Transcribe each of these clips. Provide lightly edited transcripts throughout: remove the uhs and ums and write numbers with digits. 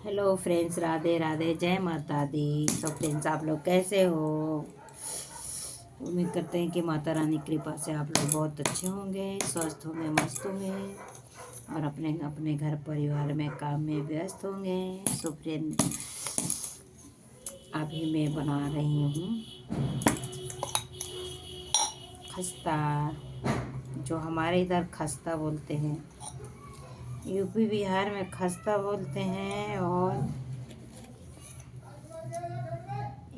Hello friends, Radhe Radhe, जय माता दी। तो फ्रेंड्स, आप लोग कैसे हो? उम्मीद करते हैं कि माता रानी की कृपा से आप लोग बहुत अच्छे होंगे, स्वस्थ होंगे, मस्त होंगे और अपने अपने घर परिवार में काम में व्यस्त होंगे। सो फ्रेंड्स, अभी मैं बना रही हूँ खस्ता, जो हमारे इधर खस्ता बोलते हैं। यूपी बिहार में खस्ता बोलते हैं और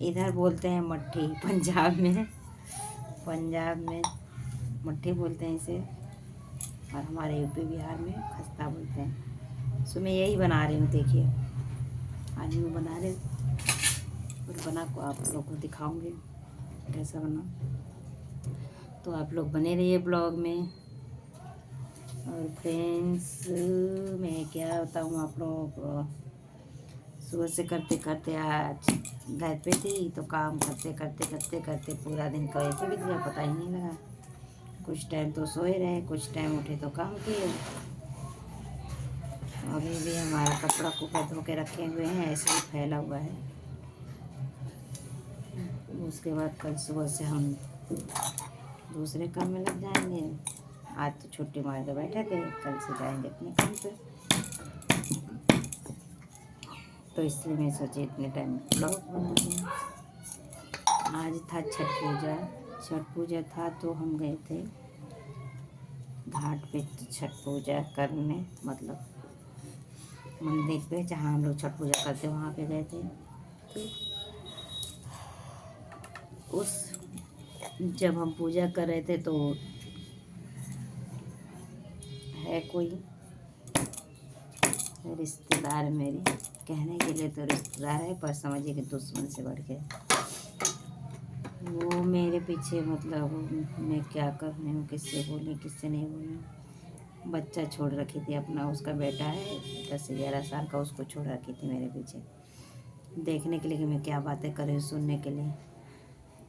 इधर बोलते हैं मट्ठी। पंजाब में मट्ठी बोलते हैं इसे, और हमारे यूपी बिहार में खस्ता बोलते हैं। सो मैं यही बना रही हूँ, देखिए आज मैं बना रही हूँ और बना को आप लोग को दिखाऊंगी कैसा बना। तो आप लोग बने रहिए ब्लॉग में। और फ्रेंड्स, मैं क्या बताऊँ आप लोगों को, सुबह से करते करते आज घर पे थी तो काम करते करते करते करते पूरा दिन कैसे बीत गया पता ही नहीं लगा। कुछ टाइम तो सोए रहे, कुछ टाइम उठे तो काम किए। अभी भी हमारा कपड़ा कुपड़ा धो के रखे हुए हैं, ऐसे ही फैला हुआ है। उसके बाद कल सुबह से हम दूसरे काम में लग जाएंगे। आज तो छुट्टी मार के बैठे थे, कल से जाएंगे अपने काम पे। तो इसलिए मैं सोची इतने टाइम ब्लॉग बना दूँ। आज था छठ पूजा था तो हम गए थे घाट पे छठ पूजा करने, मतलब मंदिर पे जहाँ हम लोग छठ पूजा करते वहाँ पे गए थे। तो उस जब हम पूजा कर रहे थे तो है कोई रिश्तेदार मेरे, कहने के लिए तो रिश्तेदार है पर समझिए कि दुश्मन से बढ़ के वो मेरे पीछे, मतलब मैं क्या कर रही हूँ, किससे बोलूँ किससे नहीं बोलूँ। बच्चा छोड़ रखी थी अपना, उसका बेटा है 10-11 साल का, उसको छोड़ रखी थी मेरे पीछे देखने के लिए कि मैं क्या बातें कर रही हूँ, सुनने के लिए।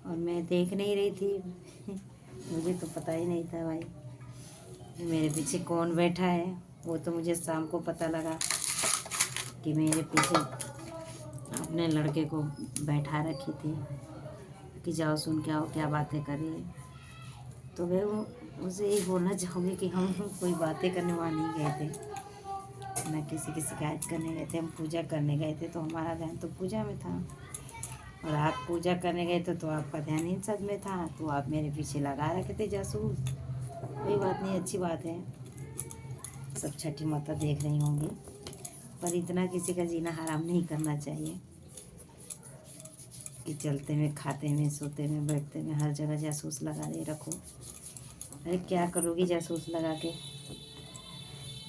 और मैं देख नहीं रही थी मुझे तो पता ही नहीं था भाई कि मेरे पीछे कौन बैठा है। वो तो मुझे शाम को पता लगा कि मेरे पीछे अपने लड़के को बैठा रखी थी कि जाओ सुन के आओ क्या बातें कर रही है। तो मैं उसे यही बोलना चाहूँगी कि हम कोई बातें करने वहाँ नहीं गए थे, ना किसी की शिकायत करने गए थे। हम पूजा करने गए थे तो हमारा ध्यान तो पूजा में था, और आप पूजा करने गए थे तो आपका ध्यान इन सब में था। तो आप मेरे पीछे लगा रखे थे जासूस। कोई बात नहीं, अच्छी बात है, सब छठी माता देख रही होंगी, पर इतना किसी का जीना हराम नहीं करना चाहिए कि चलते में, खाते में, सोते में, बैठते में हर जगह जासूस लगा दे रखो। अरे क्या करोगी जासूस लगा के?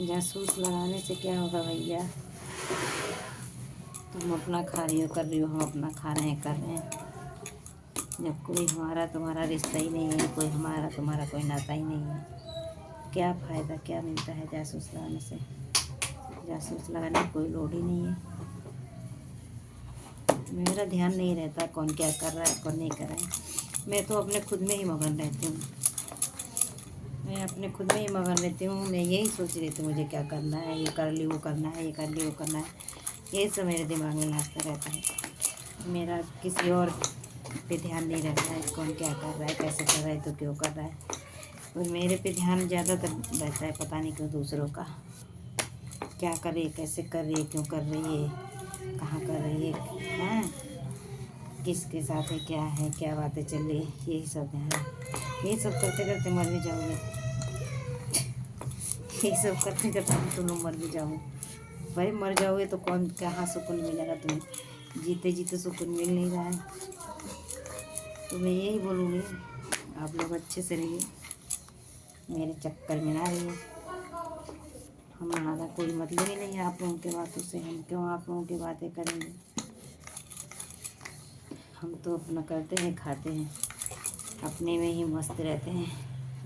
जासूस लगाने से क्या होगा भैया? तुम अपना खा रही हो, कर रही हो, हम अपना खा रहे हैं, कर रहे हैं। जब कोई हमारा तुम्हारा रिश्ता ही नहीं है, कोई हमारा तुम्हारा कोई नाता ही नहीं है, क्या फ़ायदा, क्या मिलता है जासूस लगाने से? जासूस लगाने की कोई लोड ही नहीं है। मेरा ध्यान नहीं रहता कौन क्या कर रहा है कौन नहीं कर रहा है। मैं तो अपने खुद में ही मगन रहती हूँ, मैं अपने खुद में ही मगन रहती हूँ। मैं यही सोच रही थी मुझे क्या करना है, ये कर ली वो करना है, ये कर ली वो करना है, ये सब मेरे दिमाग में नाचता रहता है। मेरा किसी और पे ध्यान नहीं रहता है, कौन क्या कर रहा है, कैसे कर रहा है, तो क्यों कर रहा है। और मेरे पे ध्यान ज़्यादातर रहता है, पता नहीं क्यों, दूसरों का क्या कर रही है, कैसे कर रही है, क्यों कर रही है, कहाँ कर रही है, हाँ किसके साथ है, क्या बातें चल रही है, यही सब ध्यान है। यही सब करते करते मर भी जाओगे, यही सब करते करते तुम लोग मर भी जाओगे। भाई मर जाओगे तो कौन, कहाँ सुकून मिलेगा तुम्हें? जीते जीते सुकून मिल नहीं रहा है। तो मैं यही बोलूँगी, आप लोग अच्छे से रहिए, मेरे चक्कर में ना रहिए। हमारा कोई मतलब ही नहीं है आप लोगों की बातों से, हम क्यों आप लोगों की बातें करेंगे? हम तो अपना करते हैं, खाते हैं, अपने में ही मस्त रहते हैं।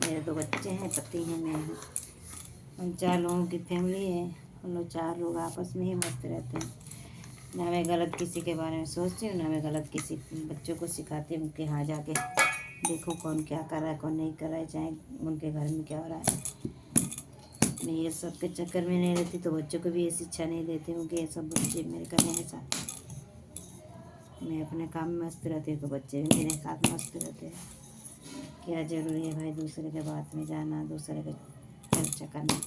मेरे 2 बच्चे हैं, पति हैं, मैं हूँ, हम 4 लोगों की फैमिली है। हम लोग 4 लोग आपस में ही मस्त रहते हैं। ना मैं गलत किसी के बारे में सोचती हूँ, ना मैं गलत किसी बच्चों को सिखाती हूँ कि हाँ जाके देखो कौन क्या कर रहा है कौन नहीं कर रहा है, चाहे उनके घर में क्या हो रहा है। मैं ये सब के चक्कर में नहीं रहती तो बच्चों को भी ये शिक्षा नहीं देती हूँ कि ये सब बच्चे मेरे करने के साथ। मैं अपने काम में मस्त रहती हूँ तो बच्चे भी मेरे साथ मस्त रहते हैं। क्या ज़रूरी है भाई दूसरे के बात में जाना, दूसरे का चर्चा करना,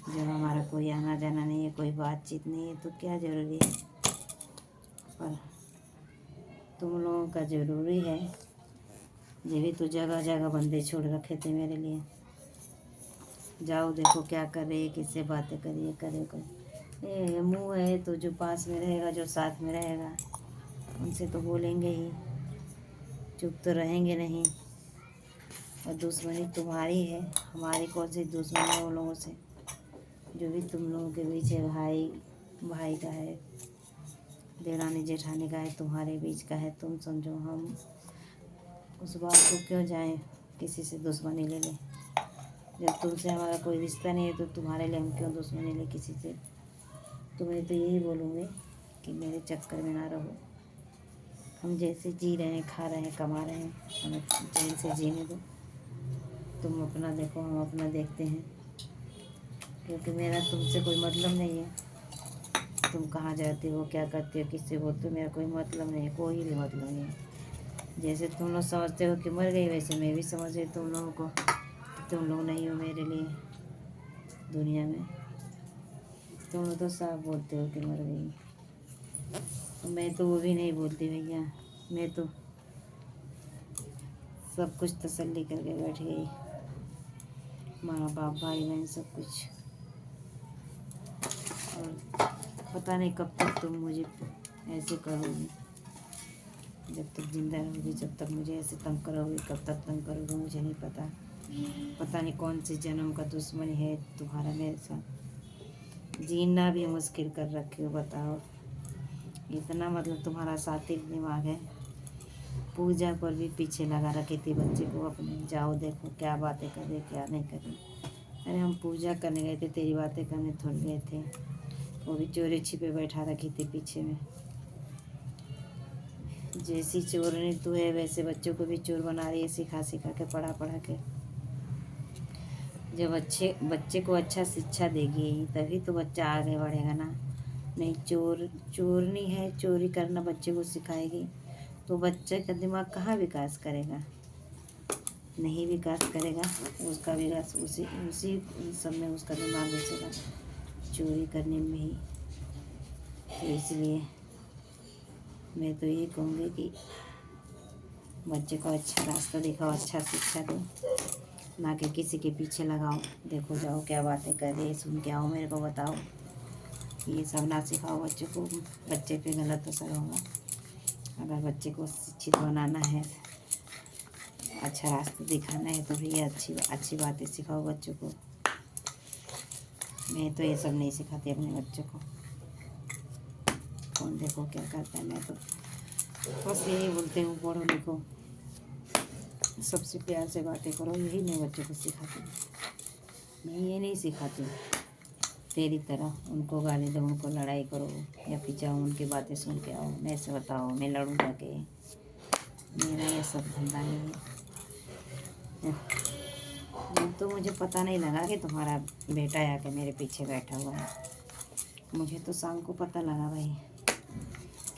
जब हमारा कोई आना जाना नहीं है, कोई बातचीत नहीं है तो क्या ज़रूरी है। पर तुम लोगों का ज़रूरी है। ये भी तो जगह जगह बंदे छोड़ रखे थे मेरे लिए। जाओ देखो क्या कर रही है, किससे बातें करिए करे कोई। ये मुँह है तो जो पास में रहेगा, जो साथ में रहेगा उनसे तो बोलेंगे ही, चुप तो रहेंगे नहीं। और दुश्मनी तुम्हारी है, हमारी कौन सी दुश्मनी है उन लोगों से। जो भी तुम लोगों के बीच है, भाई भाई का है, देवरानी जेठानी का है, तुम्हारे बीच का है, तुम समझो। हम उस बात को क्यों जाएं किसी से दुश्मनी ले लें। जब तुमसे हमारा कोई रिश्ता नहीं है तो तुम्हारे लिए हम क्यों दुश्मनी ले किसी से। तुम्हें तो यही बोलूँगी कि मेरे चक्कर में ना रहो। हम जैसे जी रहे हैं, खा रहे हैं, कमा रहे हैं, हमें चैन से जीने दो। तुम अपना देखो, हम अपना देखते हैं, क्योंकि मेरा तुमसे कोई मतलब नहीं है। तुम कहाँ जाते हो, क्या करते हो, किससे बोलते हो, मेरा कोई मतलब नहीं है, कोई भी मतलब नहीं है। जैसे तुम लोग समझते हो कि मर गई, वैसे मैं भी समझ रही तुम लोगों को। तुम लोग नहीं हो मेरे लिए दुनिया में। तुम लोग तो साफ बोलते हो कि मर गई, मैं तो वो भी नहीं बोलती भैया। मैं तो सब कुछ तसल्ली करके बैठ गई, माँ बाप भाई बहन सब कुछ। और पता नहीं कब तक तुम मुझे ऐसे करोगी। जब तक जिंदा रहोगी, जब तक मुझे ऐसे तंग करोगी, कब तक तंग करोगे मुझे नहीं पता। पता नहीं कौन से जन्म का दुश्मनी है तुम्हारा मेरे साथ। जीना भी मुश्किल कर रखे हो, बताओ। इतना मतलब तुम्हारा सात्विक दिमाग है। पूजा पर भी पीछे लगा रखी थी बच्चे को अपने। जाओ देखो क्या बातें कर रहे, क्या नहीं कर रहे। अरे हम पूजा करने गए थे, तेरी बातें करने थोड़ी गए थे। वो भी चोरी छिपे बैठा रखी थी पीछे में। जैसी चोरनी तू है वैसे बच्चों को भी चोर बना रही है, सिखा सिखा के, पढ़ा पढ़ा के। जब बच्चे को अच्छा शिक्षा देगी तभी तो बच्चा आगे बढ़ेगा ना। नहीं, चोरनी है, चोरी करना बच्चे को सिखाएगी तो बच्चे का दिमाग कहाँ विकास करेगा। नहीं विकास करेगा। उसका विकास उसी उसी सब में उसका दिमाग घुसेगा, चोरी करने में ही। तो इसलिए मैं तो ये कहूँगी कि बच्चे को अच्छा रास्ता दिखाओ, अच्छा शिक्षा दो, ना कि किसी के पीछे लगाओ। देखो जाओ क्या बातें कर रही है, सुन के आओ, मेरे को बताओ। ये सब ना सिखाओ बच्चे को, बच्चे पे गलत असर होगा। अगर बच्चे को शिक्षित बनाना है, अच्छा रास्ता दिखाना है, तो भैया अच्छी बातें सिखाओ बच्चों को। मैं तो ये सब नहीं सिखाती अपने बच्चों को। कौन देखो क्या करता है, मैं तो बस यही बोलती हूँ, पढ़ो लिखो, सबसे प्यार से बातें करो, यही मैं बच्चों को सिखाती हूँ। मैं ये नहीं सिखाती तेरी तरह उनको गाली दो, उनको लड़ाई करो, या फिर जाओ उनकी बातें सुन के आओ, मैं से बताओ मैं लड़ूँ जाके। मेरा ये सब धंधा नहीं है। तो मुझे पता नहीं लगा कि तुम्हारा बेटा आके मेरे पीछे बैठा हुआ है। मुझे तो शाम को पता लगा भाई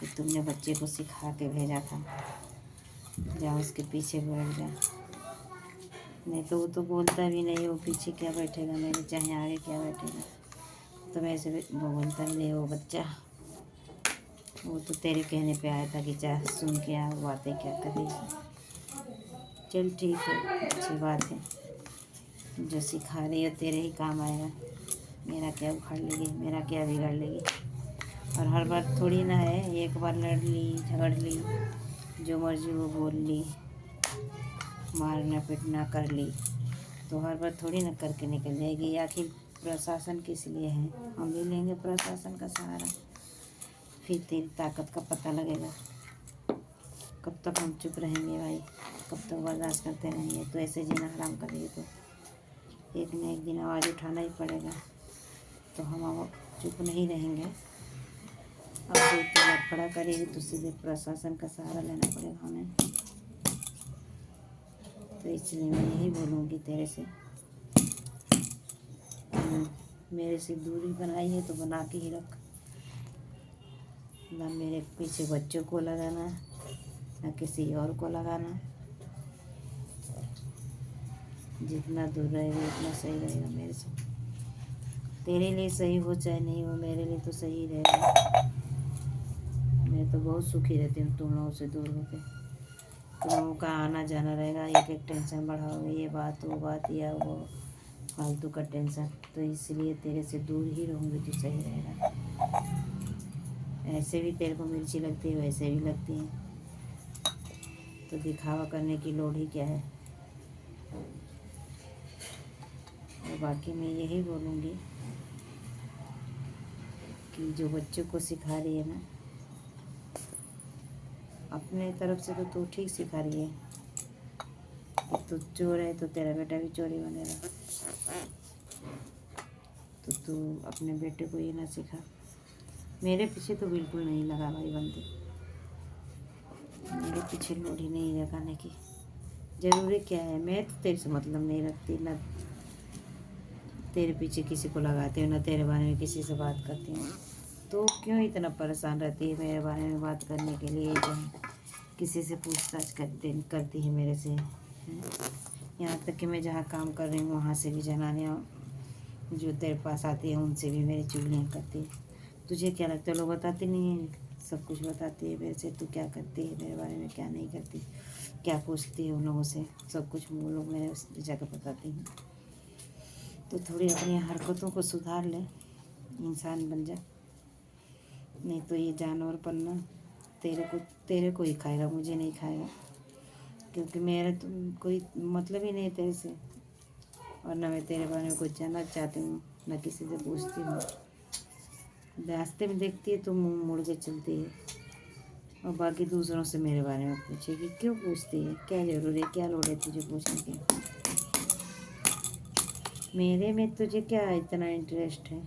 कि तुमने बच्चे को सिखा के भेजा था, जाओ उसके पीछे बैठ जा। नहीं तो वो तो बोलता भी नहीं, वो पीछे क्या बैठेगा मेरे, चाहे आगे क्या बैठेगा। तो वैसे भी वो बोलता भी नहीं वो बच्चा। वो तो तेरे कहने पे आया था कि चाहे सुन के आ, बातें क्या कर रही है। चल ठीक है, अच्छी बात है। जो सिखा रही है तेरे ही काम आएगा। मेरा क्या उखाड़ लेगी, मेरा क्या बिगाड़ लेगी। और हर बार थोड़ी ना है, एक बार लड़ ली, झगड़ ली, जो मर्जी वो बोल ली, मारना पीटना कर ली, तो हर बार थोड़ी ना करके निकल जाएगी। आखिर प्रशासन किस लिए है, हम भी लेंगे प्रशासन का सहारा। फिर तेरी ताकत का पता लगेगा। कब तक हम चुप रहेंगे भाई, कब तक बर्दाश्त करते रहेंगे। तो ऐसे जीना हराम करेंगे तो एक न एक दिन आवाज़ उठाना ही पड़ेगा। तो हम अब चुप नहीं रहेंगे। अब कोई खड़ा करेगी तो सीधे प्रशासन का सहारा लेना पड़ेगा हमें। तो इसलिए मैं यही बोलूँगी तेरे से, मेरे से दूरी बनाई है तो बना के ही रख। ना मेरे पीछे बच्चों को लगाना, ना किसी और को लगाना। जितना दूर रहेगा उतना सही रहेगा मेरे से। तेरे लिए सही हो चाहे नहीं हो, मेरे लिए तो सही रहेगा। मैं तो बहुत सुखी रहती हूँ तुम लोगों से दूर होकर। तुम लोगों का आना जाना रहेगा, एक एक टेंशन बढ़ाओगे, ये बात वो बात या वो फालतू का टेंशन। तो इसलिए तेरे से दूर ही रहूँगी तो सही रहेगा। ऐसे भी तेरे को मिर्ची लगती है, वैसे भी लगती है, तो दिखावा करने की लोड़ ही क्या है। और बाकी मैं यही बोलूँगी कि जो बच्चों को सिखा रही है ना, अपने तरफ से तो तू ठीक सिखा रही है कि तू चोर है तो तेरा बेटा भी चोरी बनेगा। तो तू अपने बेटे को ये ना सिखा। मेरे पीछे तो बिल्कुल नहीं लगा भाई बंदे, मेरे पीछे लोड़ ही नहीं लगाने की। ज़रूरी क्या है, मैं तो तेरे से मतलब नहीं रखती, ना तेरे पीछे किसी को लगाती हूँ, ना तेरे बारे में किसी से बात करती हूँ। तो क्यों इतना परेशान रहती है मेरे बारे में बात करने के लिए, जो किसी से पूछताछ करती है मेरे से। यहाँ तक कि मैं जहाँ काम कर रही हूँ वहाँ से भी जनानियाँ जो तेरे पास आती हैं उनसे भी मेरी चुगलियाँ करती है। तुझे क्या लगता है लोग बताते नहीं हैं? सब कुछ बताती है मेरे से। तू क्या करती है मेरे बारे में, क्या नहीं करती, क्या पूछती है उन लोगों से, सब कुछ वो लोग मेरे जाकर बताती हैं। तो थोड़ी अपनी हरकतों को सुधार ले, इंसान बन जा। नहीं तो ये जानवर पन्ना तेरे को ही खाएगा, मुझे नहीं खाएगा। क्योंकि मेरा तो कोई मतलब ही नहीं तेरे से, और ना मैं तेरे बारे में कुछ जानना चाहती हूँ, ना किसी से पूछती हूँ। रास्ते में देखती है तो मुंह मोड़ के चलती है, और बाकी दूसरों से मेरे बारे में पूछेगी। क्यों पूछती है, क्या ज़रूरी है, क्या लोड़ है तुझे पूछने की? मेरे में तुझे क्या इतना इंटरेस्ट है?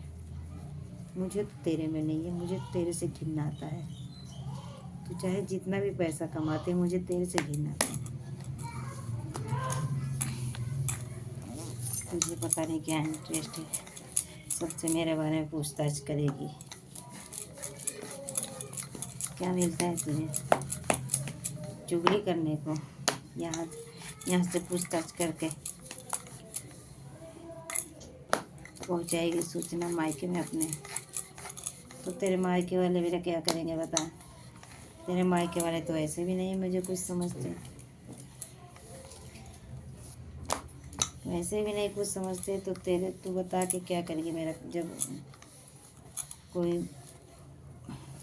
मुझे तो तेरे में नहीं है, मुझे तेरे से घिनना आता है। तू चाहे जितना भी पैसा कमाते, मुझे तेरे से घिनना आता है। तुझे पता नहीं क्या इंटरेस्ट है, सबसे मेरे बारे में पूछताछ करेगी। क्या मिलता है तुझे चुगली करने को? यहाँ से पूछताछ करके पहुँचाएगी सूचना मायके में अपने। तो तेरे मायके वाले मेरा क्या करेंगे बता? तेरे मायके वाले तो ऐसे भी नहीं मुझे कुछ समझते, वैसे भी नहीं कुछ समझते। तो तू बता के क्या करेगी मेरा, जब कोई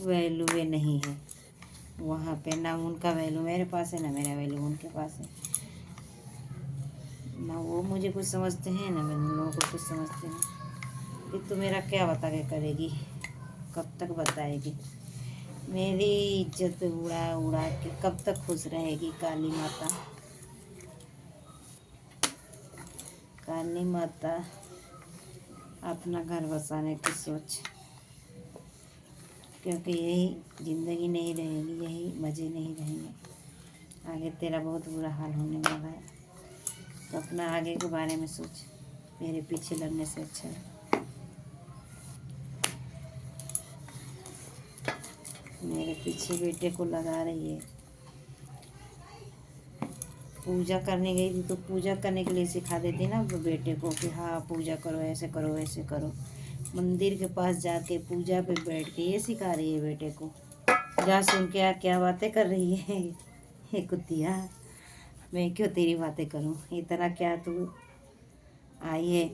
वैल्यू नहीं है वहाँ पे। ना उनका वैल्यू मेरे पास है, ना मेरा वैल्यू उनके पास है। ना वो मुझे कुछ समझते हैं, ना मैं उन लोगों को कुछ समझती हूँ। कि तू मेरा क्या बता के करेगी, कब तक बताएगी? मेरी इज्जत उड़ा उड़ा के कब तक खुश रहेगी? काली माता, काली माता अपना घर बसाने की सोच। क्योंकि यही ज़िंदगी नहीं रहेगी, यही मज़े नहीं रहेंगे। आगे तेरा बहुत बुरा हाल होने वाला है। तो अपना आगे के बारे में सोच, मेरे पीछे लगने से अच्छा है। मेरे पीछे बेटे को लगा रही है। पूजा करने गई थी तो पूजा करने के लिए सिखा देती ना बेटे को कि हाँ पूजा करो, ऐसे करो, वैसे करो। मंदिर के पास जाके पूजा पे बैठ के ये सिखा रही है बेटे को। जा सुन के आ, क्या बातें कर रही है ये कुतिया। मैं क्यों तेरी बातें करूं? इतना क्या तू आई है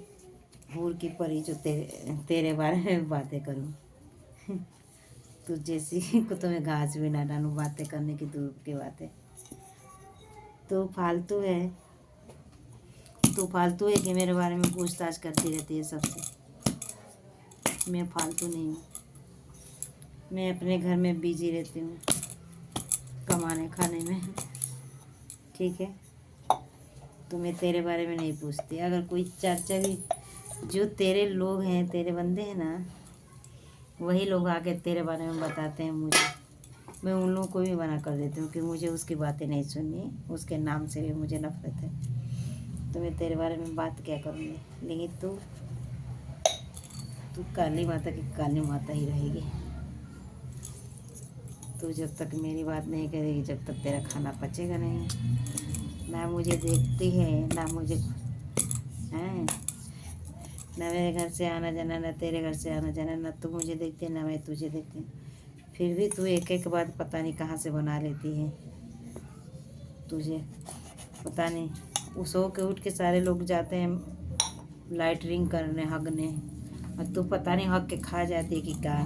हूर की परी जो तेरे बारे में बातें करूं? तू जैसी को तो मैं घास भी ना डालूं, बातें करने की दूर की बातें। तो फालतू है, तू फालतू है कि मेरे बारे में पूछताछ करती रहती है सबसे। मैं फालतू नहीं हूँ, मैं अपने घर में बिजी रहती हूँ कमाने खाने में, ठीक है? तो मैं तेरे बारे में नहीं पूछती। अगर कोई चर्चा भी, जो तेरे लोग हैं, तेरे बंदे हैं ना, वही लोग आके तेरे बारे में बताते हैं मुझे। मैं उन लोगों को भी मना कर देती हूँ कि मुझे उसकी बातें नहीं सुननी, उसके नाम से भी मुझे नफरत है। तो मैं तेरे बारे में बात क्या करूँगी? लेकिन तू तू काली माता की काली माता ही रहेगी। तू जब तक मेरी बात नहीं करेगी, जब तक तेरा खाना पचेगा नहीं। ना मुझे देखती है, ना मुझे हैं, ना मेरे घर से आना जाना, ना तेरे घर से आना जाना, ना तू मुझे देखती है ना मैं तुझे देखती हूँ। फिर भी तू एक एक बात पता नहीं कहाँ से बना लेती है। तुझे पता नहीं, वो सो के उठ के सारे लोग जाते हैं लाइटरिंग करने, हगने, और तू पता नहीं हग के खा जाती है कि क्या।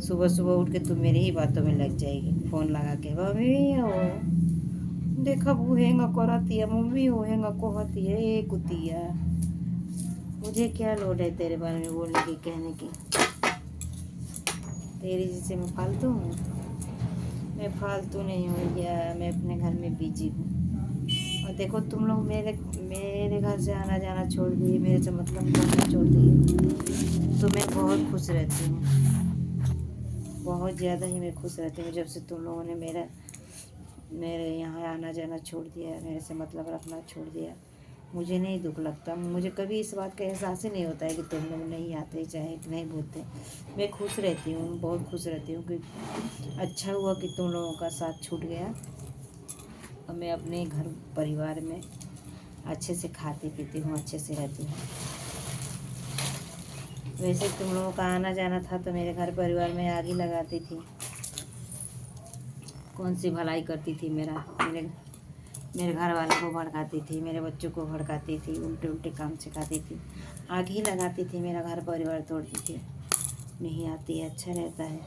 सुबह सुबह उठ के तू मेरी ही बातों में लग जाएगी, फ़ोन लगा के मम्मी हो देखा बूहेंगा कराती है, मम्मी हो हेंगा कोहती है ए कुतिया। मुझे क्या लोड है तेरे बारे में बोलने की, कहने की। तेरी जैसे मैं फालतू हूँ? मैं फालतू नहीं हूँ या मैं अपने घर में बिजी हूँ। और देखो तुम लोग मेरे मेरे घर से आना जाना छोड़ दिए, मेरे से मतलब करना छोड़ दिए, तो मैं बहुत खुश रहती हूँ। बहुत ज़्यादा ही मैं खुश रहती हूँ जब से तुम लोगों ने मेरे यहाँ आना जाना छोड़ दिया, मेरे से मतलब रखना छोड़ दिया। मुझे नहीं दुख लगता, मुझे कभी इस बात का एहसास ही नहीं होता है कि तुम लोग नहीं आते चाहे नहीं बोलते। मैं खुश रहती हूँ, बहुत खुश रहती हूँ कि अच्छा हुआ कि तुम लोगों का साथ छूट गया और मैं अपने घर परिवार में अच्छे से खाती पीती हूँ, अच्छे से रहती हूँ। वैसे तुम लोगों का आना जाना था तो मेरे घर परिवार में आग ही लगाती थी। कौन सी भलाई करती थी मेरे घर वालों को भड़काती थी, मेरे बच्चों को भड़काती थी, उल्टे उल्टे काम सिखाती थी, आग ही लगाती थी, मेरा घर परिवार तोड़ती थी। नहीं आती है, अच्छा रहता है।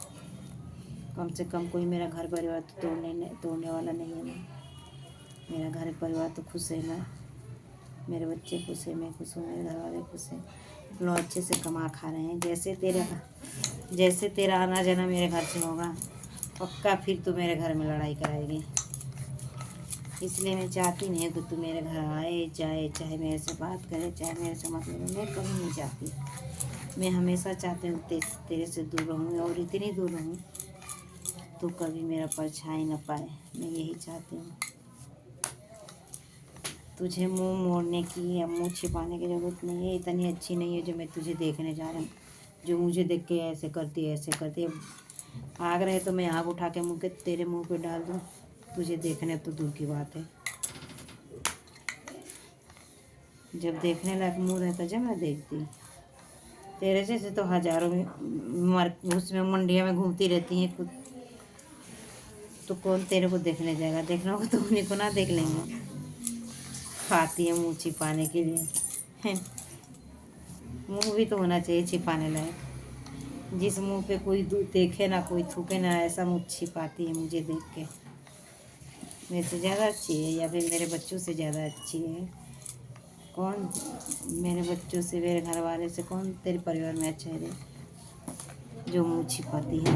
कम से कम कोई मेरा घर परिवार तो तोड़ने वाला नहीं है ना। मेरा घर परिवार तो खुश है ना, मेरे बच्चे खुश है, मैं खुश हूँ, मेरे घर वाले खुश हैं। लोग अच्छे से कमा खा रहे हैं। जैसे तेरा आना जाना मेरे घर से होगा, पक्का फिर तू मेरे घर में लड़ाई कराएगी। इसलिए मैं चाहती नहीं कि तू मेरे घर आए जाए, चाहे मेरे से बात करे, चाहे मेरे से मतलब, मैं कभी नहीं चाहती। मैं हमेशा चाहती हूँ तेरे से दूर रहूँ, और इतनी दूर रहूँ तो कभी मेरा परछाई न पाए। मैं यही चाहती हूँ। तुझे मुंह मोड़ने की या मुंह छिपाने की ज़रूरत नहीं है। इतनी अच्छी नहीं है जो मैं तुझे देखने जा रहा हूँ, जो मुझे देख के ऐसे करती है ऐसे करती है। आग रहे तो मैं आग उठा के मुँह के तेरे मुंह पे डाल दूँ, तुझे देखने तो दूर की बात है। जब देखने लायक मुँह रहता जब मैं देखती। तेरे जैसे तो हजारों में उसमें मंडिया में घूमती रहती हैं खुद, तो कौन तेरे को देखने जाएगा? देखना होगा तो उन्हीं को ना देख लेंगे। खाती है मुँह छिपाने के लिए। मुँह भी तो होना चाहिए छिपाने लायक। जिस मुँह पे कोई देखे ना, कोई थूके ना, ऐसा मुँह छिपाती है मुझे देख के। मेरे से ज़्यादा अच्छी है या फिर मेरे बच्चों से ज़्यादा अच्छी है? कौन मेरे बच्चों से, मेरे घर वाले से कौन तेरे परिवार में अच्छा है जो मुँह छिपाती है?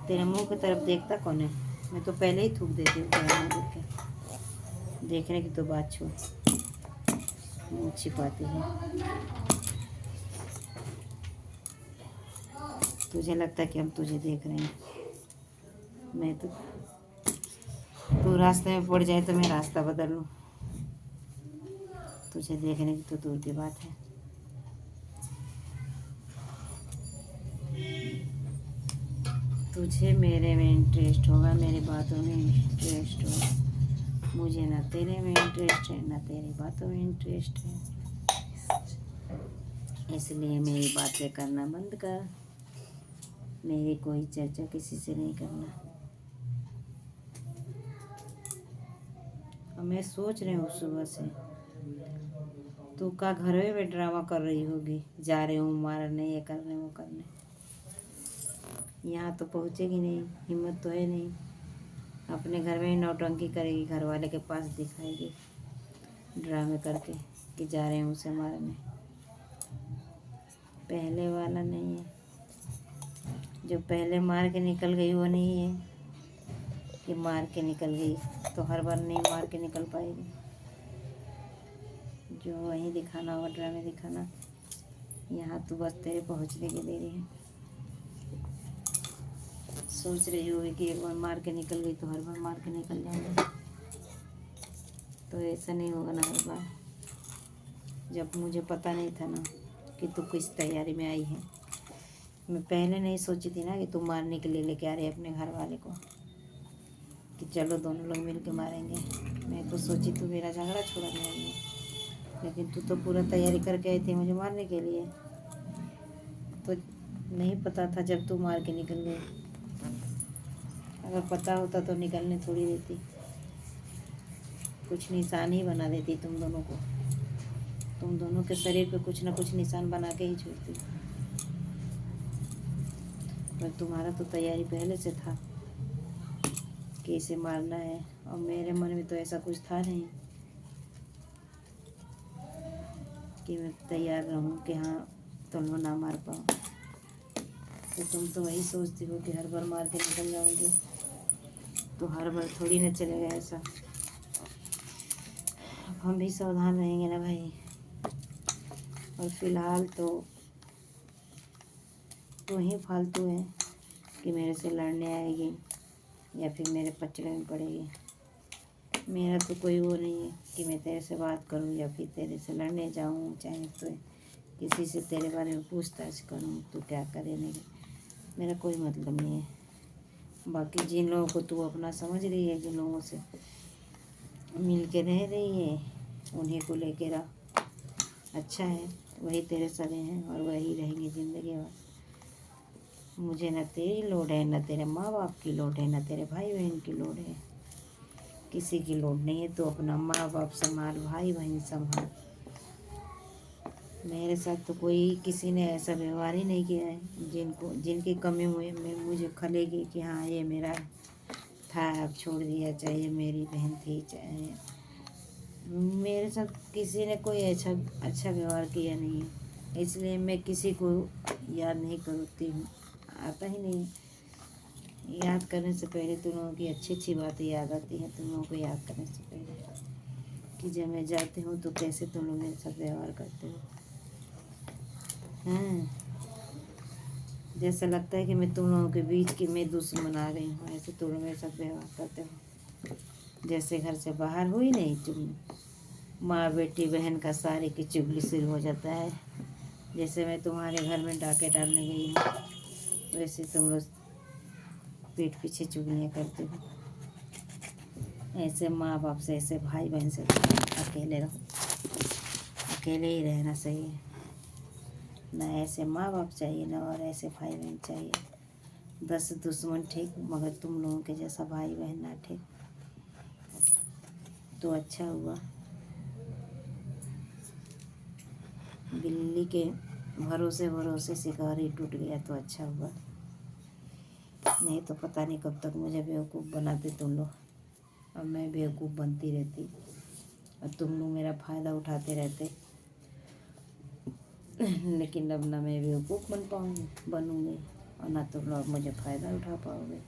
तेरे मुँह की तरफ देखता कौन है? मैं तो पहले ही थूक देती हूँ तेरा मुँह देख के। देखने की तो बात छोड़, मुँह छिपाती है। तुझे लगता है कि हम तुझे देख रहे हैं। मैं तो, तू रास्ते में पड़ जाए तो मैं रास्ता बदल लूँ, तुझे देखने की तो दूर की बात है। तुझे मेरे में इंटरेस्ट होगा, मेरी बातों में इंटरेस्ट होगा। मुझे ना तेरे में इंटरेस्ट है, ना तेरी बातों में इंटरेस्ट है। इसलिए मेरी बातें करना बंद कर। मेरी कोई चर्चा किसी से नहीं करना। और मैं सोच रही हूँ सुबह से तू का घर में ड्रामा कर रही होगी, जा रही हूँ मारने, ये करने वो करने। यहाँ तो पहुँचेगी नहीं, हिम्मत तो है नहीं। अपने घर में ही नौटंकी करेगी, घर वाले के पास दिखाएगी ड्रामे करके कि जा रहे हैं उसे मारने। पहले वाला नहीं है, जो पहले मार के निकल गई वो नहीं है कि मार के निकल गई तो हर बार नहीं मार के निकल पाएगी। जो वहीं दिखाना होगा ड्रामे दिखाना, यहाँ तो बस तेरे पहुँचने की देरी है। सोच रही होगी कि एक बार मार के निकल गई तो हर बार मार के निकल जाएंगे, तो ऐसा नहीं होगा ना हर बार। जब मुझे पता नहीं था ना कि तू किस तैयारी में आई है। मैं पहले नहीं सोची थी ना कि तू मारने के लिए लेके आ रही है अपने घर वाले को, कि चलो दोनों लोग मिल के मारेंगे। मैं तो सोची तू मेरा झगड़ा छुड़ाने आई है, लेकिन तू तो पूरा तैयारी करके आई थी मुझे मारने के लिए। तो नहीं पता था जब तू मार के निकल गई। अगर पता होता तो निकलने थोड़ी देती, कुछ निशान ही बना देती तुम दोनों को। तुम दोनों के शरीर पे कुछ ना कुछ निशान बना के ही छोड़ती। पर तुम्हारा तो तैयारी पहले से था कि इसे मारना है, और मेरे मन में तो ऐसा कुछ था नहीं कि मैं तैयार रहूं कि हाँ तुम लोग ना मार पाओ। तो तुम तो वही सोचती हो कि हर बार मार के निकल जाओगे, तो हर बार थोड़ी ना चलेगा ऐसा। अब हम भी सावधान रहेंगे ना भाई। और फिलहाल तो तू ही फालतू है कि मेरे से लड़ने आएगी या फिर मेरे पचड़े में पड़ेगी। मेरा तो कोई वो नहीं है कि मैं तेरे से बात करूं या फिर तेरे से लड़ने जाऊं, चाहे तो किसी से तेरे बारे में पूछताछ करूं तू क्या करे नहीं, मेरा कोई मतलब नहीं है। बाकी जिन लोगों को तू अपना समझ रही है, जिन लोगों से मिल के रह रही है, उन्हीं को लेके रह, अच्छा है। वही तेरे सगे हैं और वही रहेंगे ज़िंदगी भर। मुझे न तेरी लोड है, न तेरे माँ बाप की लोड है, न तेरे भाई बहन की लोड है, किसी की लोड नहीं है। तो अपना माँ बाप संभाल, भाई बहन संभाल। मेरे साथ तो कोई किसी ने ऐसा व्यवहार ही नहीं किया है जिनकी कमी में मुझे खलेगी कि हाँ ये मेरा था अब छोड़ दिया, चाहे ये मेरी बहन थी, चाहे मेरे साथ किसी ने कोई अच्छा व्यवहार किया नहीं है। इसलिए मैं किसी को याद नहीं करती हूँ, आता ही नहीं। याद करने से पहले तुम लोगों की अच्छी अच्छी बातें याद आती हैं, तुम लोगों को याद करने से पहले कि जब मैं जाती हूँ तो कैसे तुम लोग मेरे साथ व्यवहार करते हो। हाँ, जैसा लगता है कि मैं तुम लोगों के बीच की मैं दुश्मन आ गई हूँ, ऐसे तुम लोग मेरे साथ व्यवहार करते हो। जैसे घर से बाहर हुई नहीं चुगली, माँ बेटी बहन का सारे की चुगली शुरू हो जाता है। जैसे मैं तुम्हारे घर में डाके डालने गई हूँ, वैसे तुम लोग पीठ पीछे चुगलियाँ करते हो। ऐसे माँ बाप से, ऐसे भाई बहन से अकेले रहो, अकेले ही रहना सही है। ना ऐसे माँ बाप चाहिए, ना और ऐसे भाई बहन चाहिए। 10 दुश्मन ठीक, मगर तुम लोगों के जैसा भाई बहन ना ठीक। तो अच्छा हुआ बिल्ली के भरोसे भरोसे शिकार ही टूट गया, तो अच्छा हुआ। नहीं तो पता नहीं कब तक मुझे बेवकूफ़ बनाते तुम लोग, और मैं बेवकूफ़ बनती रहती, और तुम लोग मेरा फ़ायदा उठाते रहते। लेकिन अब ना मैं बेवकूफ़ बनूँगी और ना तुम लोग मुझे फ़ायदा उठा पाओगे।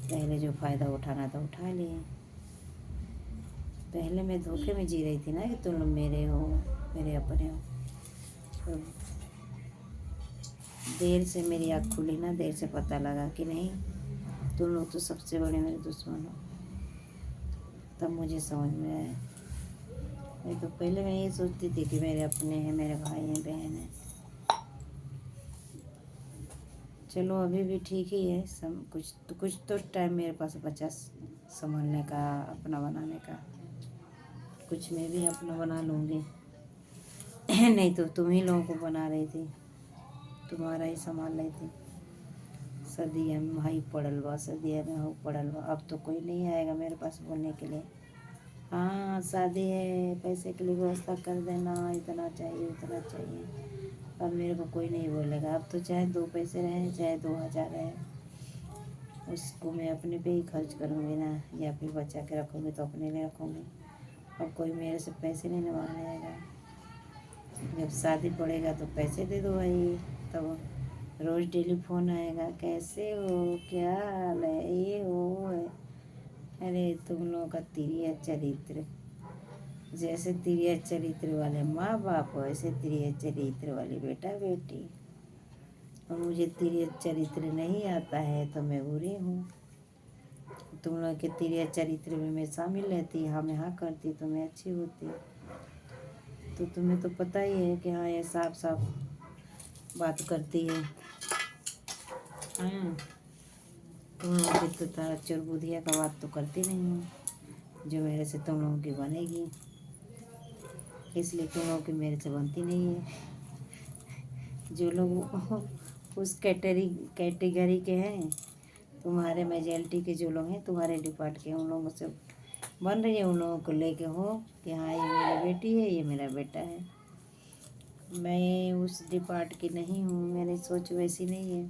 पहले जो फ़ायदा उठाना था उठा लिए। पहले मैं धोखे में जी रही थी ना कि तुम लोग मेरे हो, मेरे अपने हो। तो देर से मेरी आँख खुली ना, देर से पता लगा कि नहीं, तुम लोग तो सबसे बड़े मेरे दुश्मन हो। तब मुझे समझ में आया। नहीं तो पहले मैं ये सोचती थी कि मेरे अपने हैं, मेरे भाई हैं, बहन हैं। चलो अभी भी ठीक ही है, कुछ तो टाइम मेरे पास बचा संभलने का, अपना बनाने का। कुछ मैं भी अपना बना लूँगी। नहीं तो तुम ही लोगों को बना रही थी, तुम्हारा ही संभाल रही थी। सदिया में भाई पड़ल बा, सदिया में हो पड़ल बा। अब तो कोई नहीं आएगा मेरे पास बोलने के लिए, हाँ शादी है, पैसे के लिए व्यवस्था कर देना, इतना चाहिए उतना चाहिए। अब मेरे को कोई नहीं बोलेगा। अब तो चाहे 2 पैसे रहें, चाहे 2000 रहे, उसको मैं अपने पे ही खर्च करूँगी ना, या फिर बचा के रखूँगी तो अपने लिए रखूँगी। अब कोई मेरे से पैसे नहीं मांगने आएगा। जब शादी पड़ेगा तो पैसे दे दो भाई, तब रोज़ डेली फ़ोन आएगा, कैसे हो, क्या हाल है, ये वो है। अरे तुम लोगों का तिरिया चरित्र, जैसे तिरिया चरित्र वाले माँ बाप हो, ऐसे तिरिया चरित्र वाली बेटा बेटी। और मुझे तिरिया चरित्र नहीं आता है तो मैं बुरी हूँ। तुम लोग के तिरिया चरित्र में मैं शामिल रहती, हाँ मैं हाँ करती तो मैं अच्छी होती। तो तुम्हें तो पता ही है कि हाँ ये साफ साफ बात करती है। हाँ, तुम लोगों की तो तारा चुरबुधिया का बात तो करती नहीं हूँ जो मेरे से तुम लोगों की बनेगी, इसलिए तुम लोगों की मेरे से बनती नहीं है। जो लोग उस कैटेगरी के हैं, तुम्हारे मेजॉरिटी के जो लोग हैं तुम्हारे डिपार्ट के, उन लोगों से बन रही है, उन लोगों को लेके हो कि हाँ ये मेरी बेटी है, ये मेरा बेटा है। मैं उस डिपार्ट की नहीं हूँ, मेरी सोच वैसी नहीं है।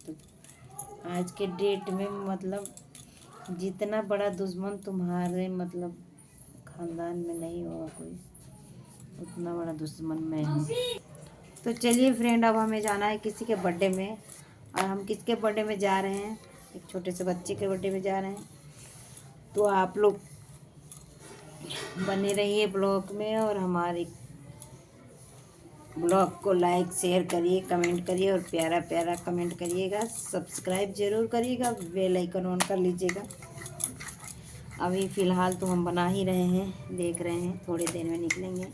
तो आज के डेट में मतलब जितना बड़ा दुश्मन तुम्हारे मतलब खानदान में नहीं होगा कोई, उतना बड़ा दुश्मन मैं हूँ। तो चलिए फ्रेंड, अब हमें जाना है किसी के बर्थडे में, और हम किसके बर्थडे में जा रहे हैं, एक छोटे से बच्चे के बर्थडे में जा रहे हैं। तो आप लोग बने रहिए ब्लॉग में, और हमारे ब्लॉग को लाइक शेयर करिए, कमेंट करिए, और प्यारा प्यारा कमेंट करिएगा, सब्सक्राइब ज़रूर करिएगा, बेल आइकन ऑन कर लीजिएगा। अभी फ़िलहाल तो हम बना ही रहे हैं, देख रहे हैं, थोड़ी देर में निकलेंगे।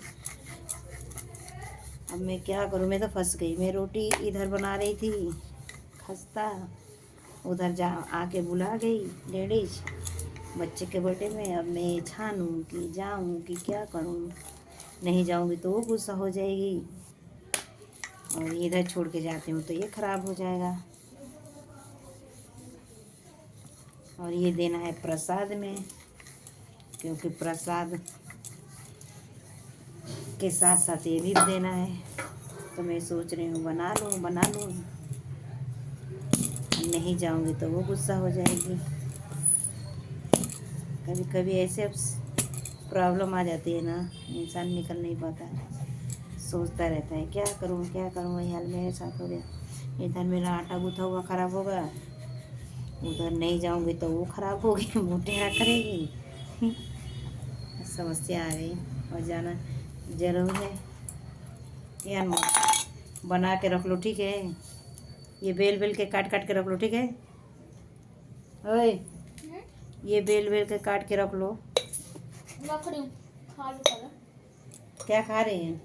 अब मैं क्या करूँ, मैं तो फंस गई। मैं रोटी इधर बना रही थी खस्ता, उधर जा आके बुला गई लेडीज बच्चे के बर्थडे में। अब मैं छानूँ कि जाऊँ कि क्या करूँ, नहीं जाऊँगी तो वो गुस्सा हो जाएगी, और इधर छोड़ के जाती हूँ तो ये ख़राब हो जाएगा। और ये देना है प्रसाद में, क्योंकि प्रसाद के साथ साथ ये भी देना है। तो मैं सोच रही हूँ बना लूँ, नहीं जाऊँगी तो वो गुस्सा हो जाएगी। कभी कभी ऐसे प्रॉब्लम आ जाती है ना, इंसान निकल नहीं पाता है, सोचता रहता है क्या करूँ क्या करूँ। वही हाल मेरे साथ हो गया। इधर मेरा आटा गूँथा हुआ ख़राब होगा, उधर नहीं जाऊँगी तो वो ख़राब होगी, मुँह टेढ़ा करेगी। समस्या आ गई, और जाना ज़रूर है। यार बना के रख लो, ठीक है। ये बेल के काट के रख लो, ठीक है। ओए, ये बेल के काट के रख लो। क्या खा रहे हैं?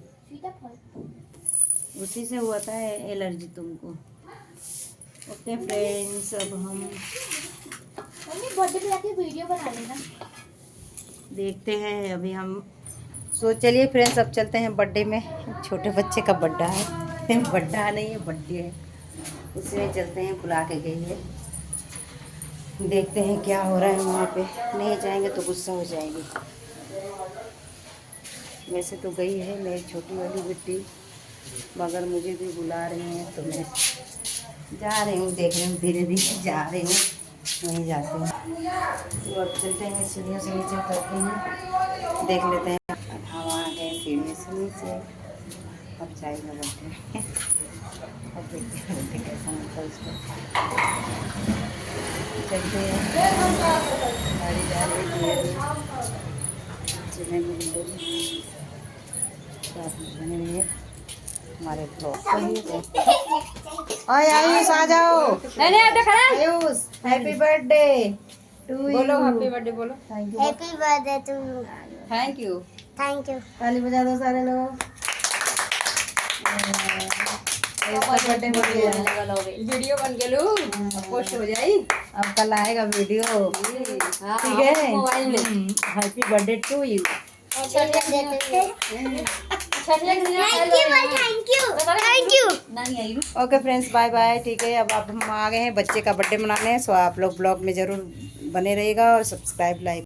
उसी से हुआ था एलर्जी तुमको। ओके फ्रेंड्स, अब हम बर्थडे पे जाके वीडियो बना लेना, देखते हैं। अभी हम चलिए फ्रेंड्स, अब चलते हैं बर्थडे में। छोटे बच्चे का बर्थडे है, बर्थडे नहीं है, बर्थडे है, उसमें चलते हैं। बुला के गई है, देखते हैं क्या हो रहा है वहाँ पे। नहीं जाएंगे तो गुस्सा हो जाएगी। वैसे तो गई है मेरी छोटी वाली बेटी, मगर मुझे भी बुला रही हैं तो मैं जा रही हूँ। देख रही हूँ, धीरे धीरे जा रही हूँ, वहीं जाती हूँ। तो अब चलते हैं, सीढ़ियों से नीचे उतरते हैं, देख लेते हैं। हम आ गए सीढ़ियों से नीचे, अब जाएगा बर्थडे। अब देखते हैं बर्थडे कैसा मिलता है उसको। चलते हैं, गाड़ी जा रही है हमारे ब्लॉग। आयुष आ जाओ, Ayush happy birthday to you. बोलो हैप्पी बर्थडे, बोलो thank you, happy birthday to you. Thank you. Thank you. ताली बजा दो सारे लोग। बर्थडे वीडियो बन के लो, पोस्ट हो जाए। अब कल आएगा वीडियो, ठीक है। मोबाइल में happy birthday to you. Thank you. Okay friends, bye bye, ठीक है। अब हम आ गए हैं बच्चे का बर्थडे मनाने, सो आप लोग ब्लॉग में ज़रूर बने रहिएगा, और सब्सक्राइब लाइक